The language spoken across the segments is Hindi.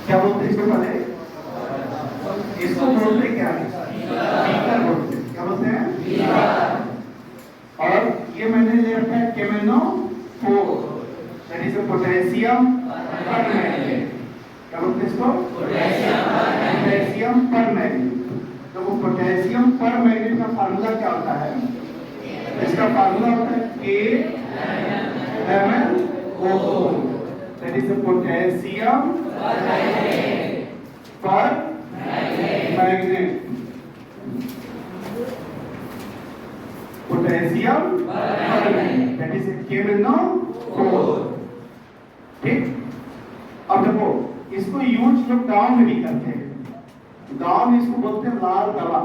क्या बोलते हैं इसको पहले? इसको बोलते क्या है? बीकर बोलते हैं। क्या बोलते हैं? बीकर। और ये मैंने ले रखा है KMnO4, that is potassium permanganate. क्या बोलते हैं इसको? Potassium permanganate. तो वो पोटेशियम परमैंगनेट का फार्मूला क्या होता है? इसका फार्मूला होता है KMnO4, that is potassium permanganate. Potassium permanganate that is KMnO4। ठीक। अब देखो, इसको यूज लोग गांव में भी करते हैं। गांव में इसको बोलते हैं लाल दवा,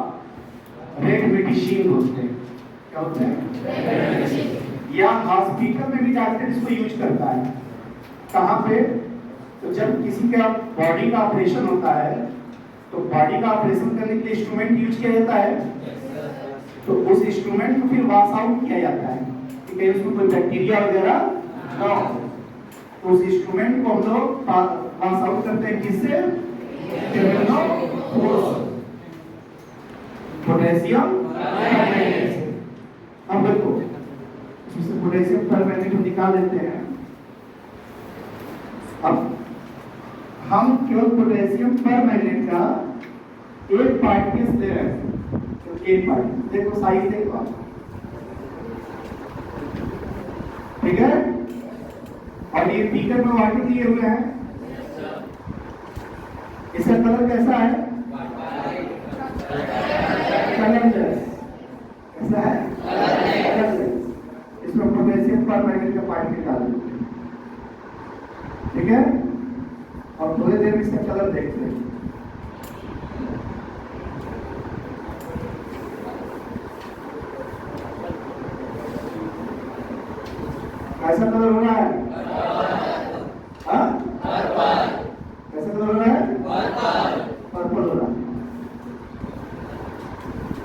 रेड मेडिसिन बोलते हैं। क्या बोलते हैं? या हॉस्पिटल में भी जाकर इसको यूज करता है। कहाँ पे? तो जब किसी का बॉडी का ऑपरेशन होता है तो बॉडी का ऑपरेशन करने के लिए इंस्ट्रूमेंट यूज किया जाता है। तो उस इंस्ट्रूमेंट को फिर वॉश आउट किया जाता है कि कहीं उसमें कोई बैक्टीरिया वगैरह ना हो। तो उस इंस्ट्रूमेंट को हम लोग वॉश आउट करते हैं किससे? पोटेशियम परमैंगनेट से। अब देखो, इसमें पोटेशियम परमैंगनेट हम निकाल देते हैं। अब हम केवल पोटेशियम परमैंगनेट का एक पार्टिकल ले रहे हैं। तो एक पार्टिकल देखो, साइज देखो आप, ठीक है। और ये बीकर में वाटर लिए हुए हैं। इसका कलर कैसा है? कलरलेस। कैसा है? कलरलेस। इसमें पोटेशियम परमैंगनेट का पार्टिकल डाल देते हैं, ठीक है। और थोड़ी देर में इसका कलर देखते हैं। कैसा कलर हो रहा है? कैसा कलर हो रहा है? पर्पल हो रहा है।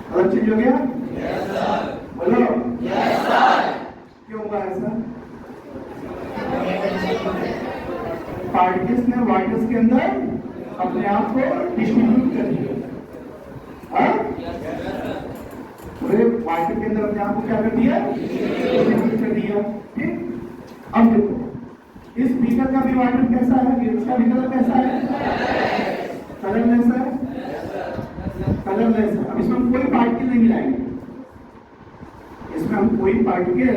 कलर चेंज हो गया? Yes sir. बोलो। Yes sir. क्यों हुआ ऐसा? पार्टिकल्स ने वाटर्स के अंदर अपने आप को डिस्ट्रीब्यूट कर दिया। पूरे वाटर के अंदर अपने आप को क्या कर दिया? डिस्ट्रीब्यूट कर दिया। ठीक। अब देखो, इस बीकर का भी वाटर कैसा है? इसका भी कलर कैसा है? कलरलेस है। कलरलेस है। अब इसमें हम कोई पार्टिकल नहीं मिलाएंगे। इसमें हम कोई पार्टिकल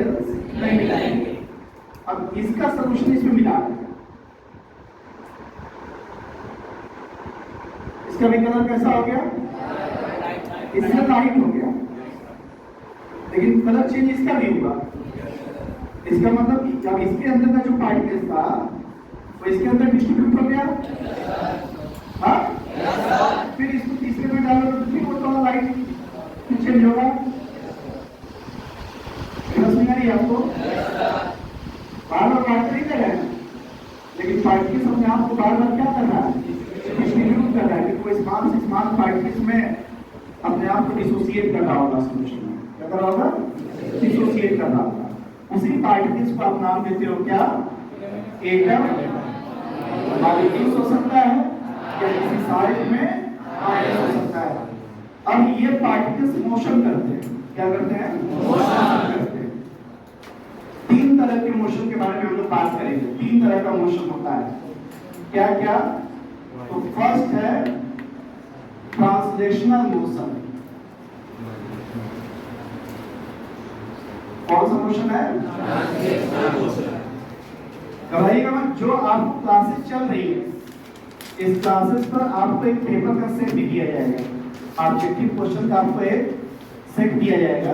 नहीं मिलाएंगे। अब इसका सॉल्यूशन इसमें मिला है। इसका भी कलर कैसा हो गया? इसका लाइट हो गया, लेकिन कलर चेंज इसका भी हुआ। इसका मतलब जब इसके अंदर का जो पार्टिकल था वो इसके अंदर डिस्ट्रीब्यूट हो गया। हाँ, फिर इसको तीसरे में डालो तो फिर वो थोड़ा लाइट चेंज होगा। समझ में आ रही है आपको? बार बार बात नहीं कर रहे हैं, लेकिन पार्टिकल्स अपने आप को बार बार क्या कर रहा है? डिस्ट्रीब्यूट कर रहा है कि कोई स्मॉल पार्टिकल्स में अपने आप को डिसोसिएट कर रहा होगा। सोल्यूशन में क्या कर रहा होगा? डिसोसिएट कर रहा होगा। उसी पार्टिकल्स को आप नाम देते हो क्या? एटम। मॉलिक्यूल्स हो सकता है या किसी साइड में आयन हो सकता है। अब ये पार्टिकल्स मोशन करते हैं। क्या करते हैं? मोशन करते हैं। तीन तरह के मोशन के बारे में हम लोग बात करेंगे। तीन तरह का मोशन होता है। क्या क्या? तो फर्स्ट है ट्रांसलेशनल मोशन। कौन सा मोशन है? Translational motion. घबराइएगा मत। जो आपको क्लासेस चल रही है, इस क्लासेस पर आपको एक पेपर का सेट भी दिया जाएगा। ऑब्जेक्टिव क्वेश्चन का आपको एक सेट दिया जाएगा।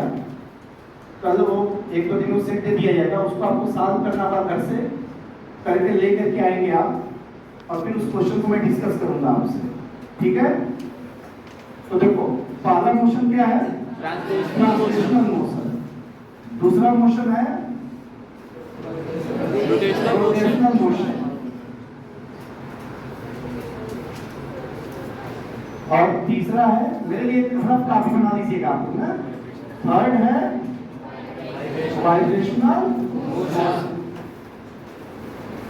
कल वो एक दो दिन में सेट दे दिया जाएगा। उसको आपको सॉल्व करना होगा, घर से करके लेकर के आएंगे आप, और फिर उस क्वेश्चन को मैं डिस्कस करूंगा आपसे। ठीक है? तो देखो, पहला मोशन क्या है? Translational motion. दूसरा मोशन है रोटेशनल मोशन। और तीसरा है, मेरे लिए रफ कॉपी बना लीजिएगा आपको ना। थर्ड है वाइब्रेशनल मोशन।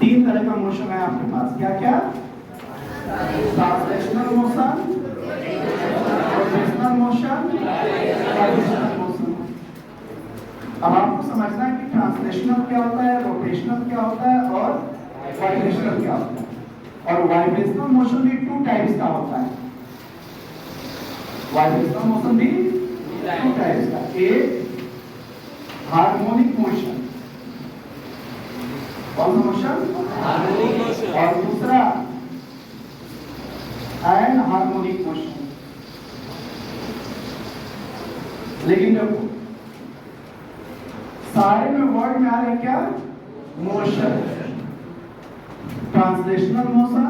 तीन तरह का मोशन है आपके पास। क्या क्या? Translational motion, rotational motion, vibrational motion. अब आपको समझना है कि ट्रांसलेशनल क्या होता है, रोटेशनल क्या होता है और वाइब्रेशनल क्या होता है। और वाइब्रेशनल मोशन भी 2 टाइप्स का होता है। वाइब्रेशनल मोशन भी 2 टाइप्स का, एक हार्मोनिक मोशन, कौन सा मोशन? Harmonic motion. और दूसरा एन हार्मोनिक मोशन। लेकिन देखो सारे में वर्ड में आ रहा है क्या? Motion. Translational motion,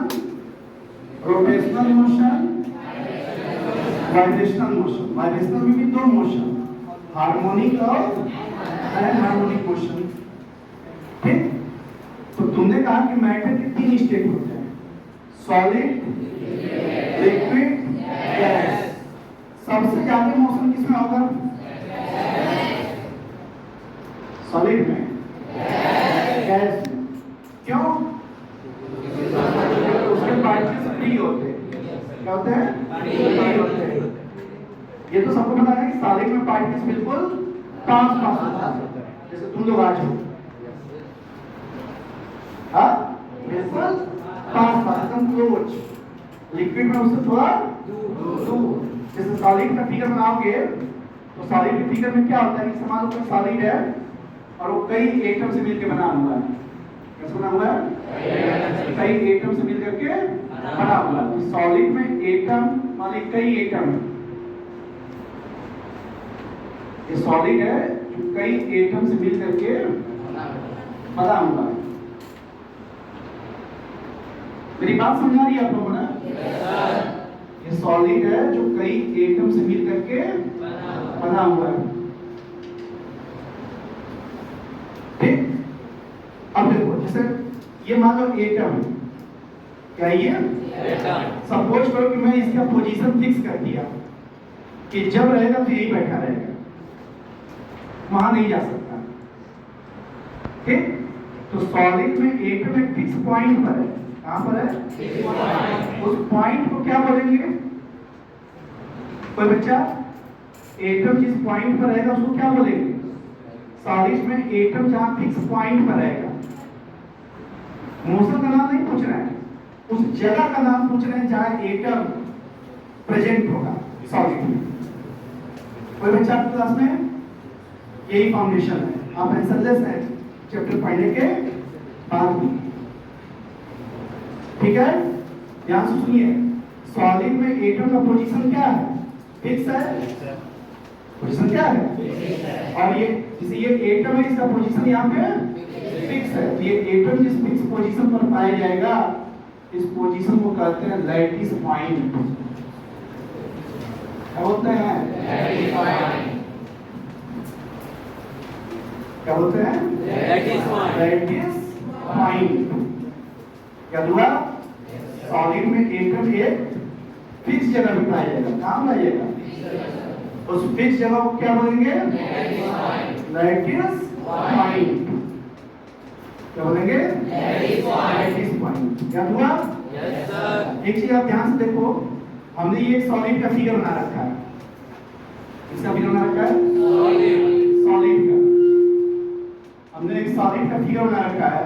rotational motion, vibrational motion. Vibrational में भी 2 मोशन, हार्मोनिक और एनहार्मोनिक मोशन। ठीक, तो तुमने कहा कि मैटर के 3 स्टेट होते हैं, सॉलिड, लिक्विड, गैस। सबसे ज्यादा मोशन किसमें होगा? सॉलिड में, गैस में। क्यों? उसके पार्टिकल्स फ्री होते हैं। क्या होते हैं? फ्री होते हैं। ये तो सबको पता है कि सॉलिड में पार्टिकल्स बिल्कुल पास होता है, जैसे तुम लोग आज हो, हाँ बिल्कुल पास एकदम क्लोज। लिक्विड में उससे थोड़ा दूर। जैसे सॉलिड का फिगर बनाओगे तो सॉलिड के फिगर में क्या होता है कि समान कोई सॉलिड है और वो कई एटम से मिलकर बना हुआ है। कैसे बना हुआ है? कई एटम से मिलकर के बना हुआ है। सॉलिड में एटम माने कई एटम है। ये सॉलिड है जो कई एटम से मिलकर के बना हुआ है। मेरी बात समझ आ रही है आप लोगों ने? ये सॉलिड है जो कई एटम से मिलकर के बना हुआ है। ठीक, अब देखो जैसे ये मान लो एटम है, क्या ये सपोज करो कि मैं इसका पोजीशन फिक्स कर दिया कि जब रहेगा तो यही बैठा रहेगा, वहां नहीं जा सकता। ठीक, तो सॉलिड में एटम एक फिक्स पॉइंट पर है। कहां पर है? उस पॉइंट को क्या बोलेंगे? कोई बच्चा? एटम जिस पॉइंट पर रहेगा उसको क्या बोलेंगे? सॉलिड में एटम जहां फिक्स पॉइंट पर रहेगा। मोशन का नाम नहीं पूछ रहे हैं, उस जगह का नाम पूछ रहे हैं जहां एटम प्रेजेंट होगा सॉलिड में। कोई बच्चा आपकी क्लास में? यही फाउंडेशन है। आप आंसरलेस है चैप्टर पढ़ने के बाद में। ठीक है, ध्यान से सुनिए। सॉलिड में एटम का पोजीशन क्या है? फिक्स है। पोजीशन क्या है? और ये जैसे ये एटम है, इसका पोजीशन यहाँ पे फिक्स है। ये एटम जिस फिक्स पोजीशन पर पाया जाएगा, इस पोजीशन को कहते हैं लैटिस पॉइंट। क्या बोलते हैं? Lattice point. क्या बोलते हैं? Lattice point. Lattice point. क्या हुआ? सॉलिड में एटम एक फिक्स जगह पे पाया जाएगा। कहां पाया जाएगा? उस फिक्स जगह को क्या बोलेंगे? Lattice point. क्या बोलेंगे? Lattice point. क्या हुआ? Yes sir. एक चीज आप ध्यान से देखो, हमने ये सॉलिड का फिगर बना रखा है। इसका फिगर बना रखा है सॉलिड का। हमने एक सॉलिड का फिगर बना रखा है।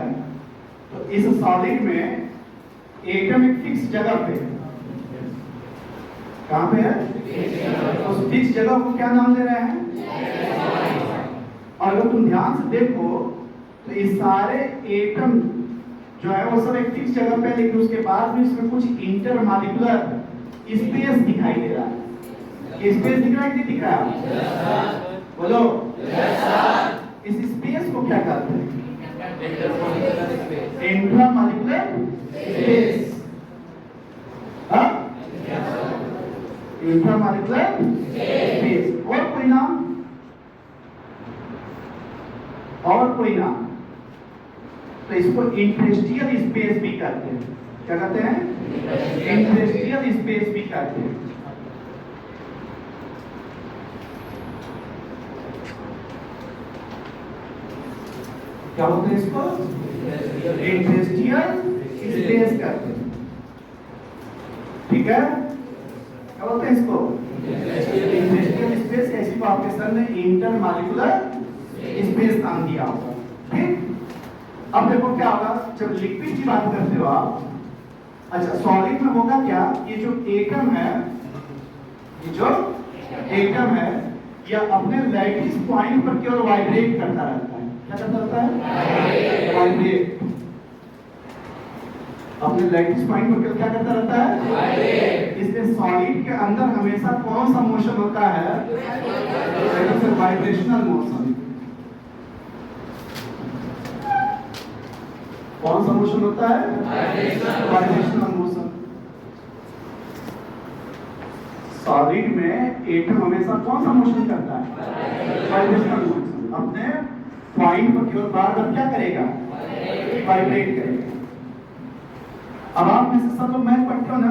तो इस सॉलिड में एटम एक फिक्स जगह पे, कहां पे है? उस फिक्स जगह को क्या नाम दे रहे हैं? और अगर तुम ध्यान से देखो तो ये सारे एटम जो है वो सब एक फिक्स जगह पे है, लेकिन उसके बाद भी इसमें कुछ इंटरमॉलिक्यूलर स्पेस दिखाई दे रहा है। स्पेस दिख रहा है कि नहीं दिख रहा है? बोलो। इस स्पेस को क्या कहते हैं? Intramolecular space. हाँ, इंट्रामॉलिक्यूलर स्पेस। और कोई नाम? और कोई नाम? तो इसको इंटरेस्टियल स्पेस भी कहते हैं। क्या कहते हैं? इंटरेस्टियल स्पेस भी कहते हैं। क्या बोलते हैं इसको? इंटरेस्टियल स्पेस कहते हैं। ठीक है, क्या बोलते हैं इसको? इंडस्ट्रियल स्पेस, ऐसी को आपके सर ने इंटरमॉलिक्यूलर स्पेस नाम दिया होगा। ठीक, अब देखो क्या होगा जब लिक्विड की बात करते हो आप। अच्छा, सॉलिड में होगा क्या, ये जो एटम है, ये जो एटम है, यह अपने लैटिस पॉइंट पर केवल वाइब्रेट करता रहता है। क्या करता रहता है? वाइब्रेट। अपने लैटिस पॉइंट पर केवल क्या करता रहता है? वाइब्रेट। इसलिए सॉलिड के अंदर हमेशा कौन सा मोशन होता है? Vibrational motion. कौन सा मोशन होता है? Vibrational motion. सॉलिड में एटम हमेशा कौन सा मोशन करता है? Vibrational motion. अपने पॉइंट पर केवल बार बार क्या करेगा? वाइब्रेट करेगा। अब आप में से सब लोग मैथ पढ़ते हो ना?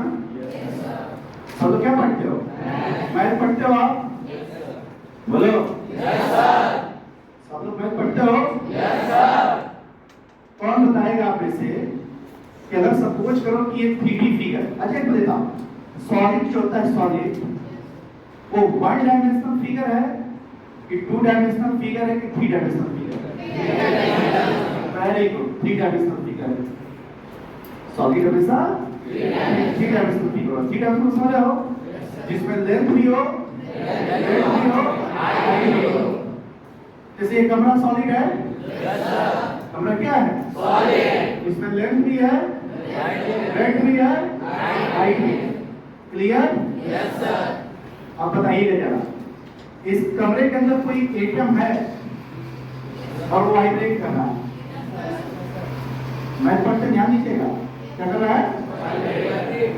सब लोग क्या पढ़ते हो? मैथ पढ़ते हो आप? बोलो। सब लोग मैथ पढ़ते हो? कौन बताएगा आप इसे कि अगर सपोज करो कि ये 3D फिगर, अच्छा एक बताता हूं, सॉलिड जो होता है, सॉलिड वो 1 डायमेंशनल फिगर है कि 2 डायमेंशनल फिगर है कि 3 डायमेंशनल फिगर है? वेरी गुड, 3 डायमेंशनल फिगर है। सॉलिड हमेशा 3 डायमेंशनल फिगर है। 3 डायमेंशनल समझ रहे हो? जिसमें लेंथ भी हो, ब्रेड्थ भी हो, हाइट भी हो। जैसे ये कमरा सॉलिड है, कमरा क्या है? सॉलिड। इसमें लेंथ भी है, ब्रेड्थ भी है, हाइट भी है। क्लियर? Yes sir. अब बताइएगा जरा, इस कमरे के अंदर कोई एटम है और वो वाइब्रेट कर रहा है। मैं पढ़ते ध्यान दीजिएगा, क्या कर रहा है?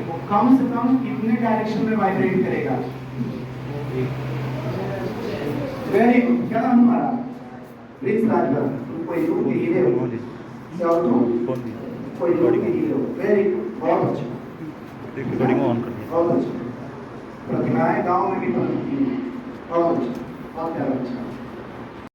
वो कम से कम कितने डायरेक्शन में वाइब्रेट करेगा? Very good. क्या नाम हमारा? प्रिंस राजभर। कोई दूर के हीरे हो, कोई दूर के हीरे हो। वेरी गुड, बहुत अच्छा, रिकॉर्डिंग ऑन कर दिया। बहुत अच्छा। प्रतिभाएं गांव में भी बनती हैं, बहुत अच्छा, बहुत अच्छा।